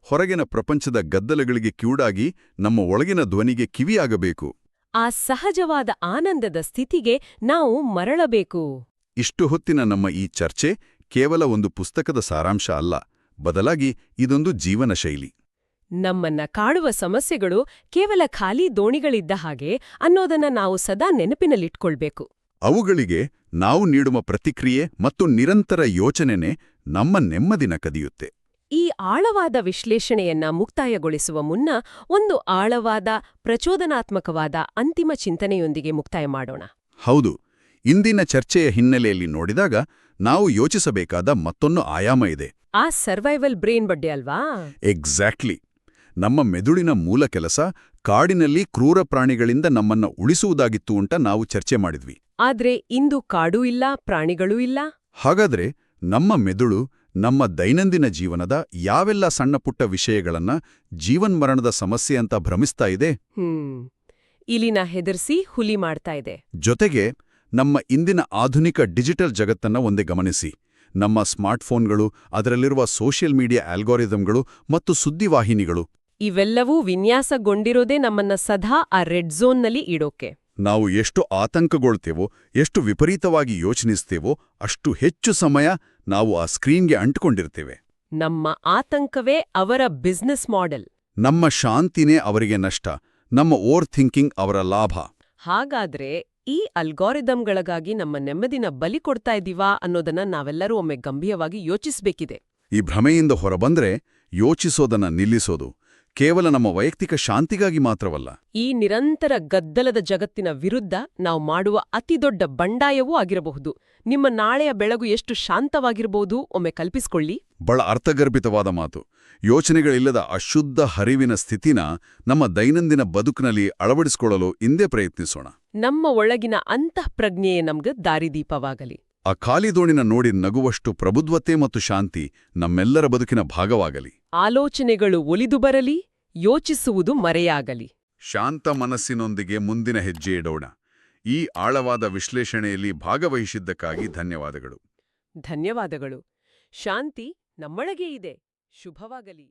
ಹೊರಗಿನ ಪ್ರಪಂಚದ ಗದ್ದಲಗಳಿಗೆ ಕಿವುಡಾಗಿ ನಮ್ಮ ಒಳಗಿನ ಧ್ವನಿಗೆ ಕಿವಿಯಾಗಬೇಕು.
ಆ ಸಹಜವಾದ ಆನಂದದ ಸ್ಥಿತಿಗೆ ನಾವು ಮರಳಬೇಕು.
ಇಷ್ಟು ಹೊತ್ತಿನ ನಮ್ಮ ಈ ಚರ್ಚೆ ಕೇವಲ ಒಂದು ಪುಸ್ತಕದ ಸಾರಾಂಶ ಅಲ್ಲ, ಬದಲಾಗಿ ಇದೊಂದು ಜೀವನ ಶೈಲಿ.
ನಮ್ಮನ್ನ ಕಾಡುವ ಸಮಸ್ಯೆಗಳು ಕೇವಲ ಖಾಲಿ ದೋಣಿಗಳಿದ್ದ ಹಾಗೆ ಅನ್ನೋದನ್ನ ನಾವು ಸದಾ ನೆನಪಿನಲ್ಲಿಟ್ಕೊಳ್ಬೇಕು.
ಅವುಗಳಿಗೆ ನಾವು ನೀಡುವ ಪ್ರತಿಕ್ರಿಯೆ ಮತ್ತು ನಿರಂತರ ಯೋಚನೆನೇ ನಮ್ಮ ನೆಮ್ಮದಿನ ಕದಿಯುತ್ತೆ.
ಈ ಆಳವಾದ ವಿಶ್ಲೇಷಣೆಯನ್ನ ಮುಕ್ತಾಯಗೊಳಿಸುವ ಮುನ್ನ ಒಂದು ಆಳವಾದ ಪ್ರಚೋದನಾತ್ಮಕವಾದ ಅಂತಿಮ ಚಿಂತನೆಯೊಂದಿಗೆ ಮುಕ್ತಾಯ ಮಾಡೋಣ.
ಹೌದು, ಇಂದಿನ ಚರ್ಚೆಯ ಹಿನ್ನೆಲೆಯಲ್ಲಿ ನೋಡಿದಾಗ ನಾವು ಯೋಚಿಸಬೇಕಾದ ಮತ್ತೊಂದು ಆಯಾಮ ಇದೆ.
ಆ ಸರ್ವೈವಲ್ ಬ್ರೇನ್ ಬಗ್ಗೆ ಅಲ್ವಾ?
ಎಕ್ಸಾಕ್ಟ್ಲಿ. ನಮ್ಮ ಮೆದುಳಿನ ಮೂಲ ಕೆಲಸ ಕಾಡಿನಲ್ಲಿ ಕ್ರೂರ ಪ್ರಾಣಿಗಳಿಂದ ನಮ್ಮನ್ನ ಉಳಿಸುವುದಾಗಿತ್ತು ಅಂತ ನಾವು ಚರ್ಚೆ ಮಾಡಿದ್ವಿ.
ಆದ್ರೆ ಇಂದು ಕಾಡೂ ಇಲ್ಲ, ಪ್ರಾಣಿಗಳೂ ಇಲ್ಲ.
ಹಾಗಾದ್ರೆ ನಮ್ಮ ಮೆದುಳು ನಮ್ಮ ದೈನಂದಿನ ಜೀವನದ ಯಾವೆಲ್ಲ ಸಣ್ಣಪುಟ್ಟ ವಿಷಯಗಳನ್ನ ಜೀವನ್ಮರಣದ ಸಮಸ್ಯೆ ಅಂತ ಭ್ರಮಿಸ್ತಾ ಇದೆ?
ಇಲಿನ ಹೆದರ್ಸಿ ಹುಲಿ ಮಾಡ್ತಾ ಇದೆ.
ಜೊತೆಗೆ ನಮ್ಮ ಇಂದಿನ ಆಧುನಿಕ ಡಿಜಿಟಲ್ ಜಗತ್ತನ್ನ ಒಂದೇ ಗಮನಿಸಿ. ನಮ್ಮ ಸ್ಮಾರ್ಟ್ಫೋನ್ಗಳು, ಅದರಲ್ಲಿರುವ ಸೋಷಿಯಲ್ ಮೀಡಿಯಾ ಆಲ್ಗೋರಿದಮ್ಗಳು ಮತ್ತು ಸುದ್ದಿವಾಹಿನಿಗಳು
ಇವೆಲ್ಲವೂ ವಿನ್ಯಾಸಗೊಂಡಿರೋದೇ ನಮ್ಮನ್ನ ಸದಾ ಆ ರೆಡ್ ಝೋನ್ನಲ್ಲಿ ಇಡೋಕೆ.
ನಾವು ಎಷ್ಟು ಆತಂಕಗೊಳ್ತೇವೋ, ಎಷ್ಟು ವಿಪರೀತವಾಗಿ ಯೋಚನಿಸ್ತೇವೋ, ಅಷ್ಟು ಹೆಚ್ಚು ಸಮಯ ನಾವು ಆ ಸ್ಕ್ರೀನ್ಗೆ ಅಂಟಿಕೊಂಡಿರ್ತೇವೆ.
ನಮ್ಮ ಆತಂಕವೇ ಅವರ ಬಿಸ್ನೆಸ್ ಮಾಡೆಲ್.
ನಮ್ಮ ಶಾಂತಿನೇ ಅವರಿಗೆ ನಷ್ಟ, ನಮ್ಮ ಓವರ್ ಥಿಂಕಿಂಗ್ ಅವರ ಲಾಭ.
ಹಾಗಾದ್ರೆ ಈ ಅಲ್ಗಾರಿದಮ್ಗಳಿಗಾಗಿ ನಮ್ಮ ನೆಮ್ಮದಿನ ಬಲಿ ಕೊಡ್ತಾ ಇದ್ದೀವಾ ಅನ್ನೋದನ್ನ ನಾವೆಲ್ಲರೂ ಒಮ್ಮೆ ಗಂಭೀರವಾಗಿ ಯೋಚಿಸಬೇಕಿದೆ.
ಈ ಭ್ರಮೆಯಿಂದ ಹೊರಬಂದ್ರೆ ಯೋಚಿಸೋದನ್ನ ನಿಲ್ಲಿಸೋದು ಕೇವಲ ನಮ್ಮ ವೈಯಕ್ತಿಕ ಶಾಂತಿಗಾಗಿ ಮಾತ್ರವಲ್ಲ,
ಈ ನಿರಂತರ ಗದ್ದಲದ ಜಗತ್ತಿನ ವಿರುದ್ಧ ನಾವು ಮಾಡುವ ಅತಿದೊಡ್ಡ ಬಂಡಾಯವೂ ಆಗಿರಬಹುದು. ನಿಮ್ಮ ನಾಳೆಯ ಬೆಳಗು ಎಷ್ಟು ಶಾಂತವಾಗಿರಬಹುದು ಒಮ್ಮೆ ಕಲ್ಪಿಸಿಕೊಳ್ಳಿ.
ಬಹಳ ಅರ್ಥಗರ್ಭಿತವಾದ ಮಾತು. ಯೋಚನೆಗಳಿಲ್ಲದ ಅಶುದ್ಧ ಹರಿವಿನ ಸ್ಥಿತಿನ ನಮ್ಮ ದೈನಂದಿನ ಬದುಕಿನಲ್ಲಿ ಅಳವಡಿಸಿಕೊಳ್ಳಲು ಇಂದೇ ಪ್ರಯತ್ನಿಸೋಣ.
ನಮ್ಮ ಒಳಗಿನ ಅಂತಃಪ್ರಜ್ಞೆಯೇ ನಮ್ಗೆ ದಾರಿದೀಪವಾಗಲಿ.
ಆ ಖಾಲಿ ದೋಣಿನ ನೋಡಿ ನಗುವಷ್ಟು ಪ್ರಬುದ್ಧತೆ ಮತ್ತು ಶಾಂತಿ ನಮ್ಮೆಲ್ಲರ ಬದುಕಿನ ಭಾಗವಾಗಲಿ.
ಆಲೋಚನೆಗಳು ಒಲಿದು ಬರಲಿ, ಯೋಚಿಸುವುದು ಮರೆಯಾಗಲಿ.
ಶಾಂತ ಮನಸ್ಸಿನೊಂದಿಗೆ ಮುಂದಿನ ಹೆಜ್ಜೆ ಇಡೋಣ. ಈ ಆಳವಾದ ವಿಶ್ಲೇಷಣೆಯಲ್ಲಿ ಭಾಗವಹಿಸಿದ್ದಕ್ಕಾಗಿ ಧನ್ಯವಾದಗಳು.
ಧನ್ಯವಾದಗಳು. ಶಾಂತಿ ನಮ್ಮೊಳಗೇ ಇದೆ. ಶುಭವಾಗಲಿ.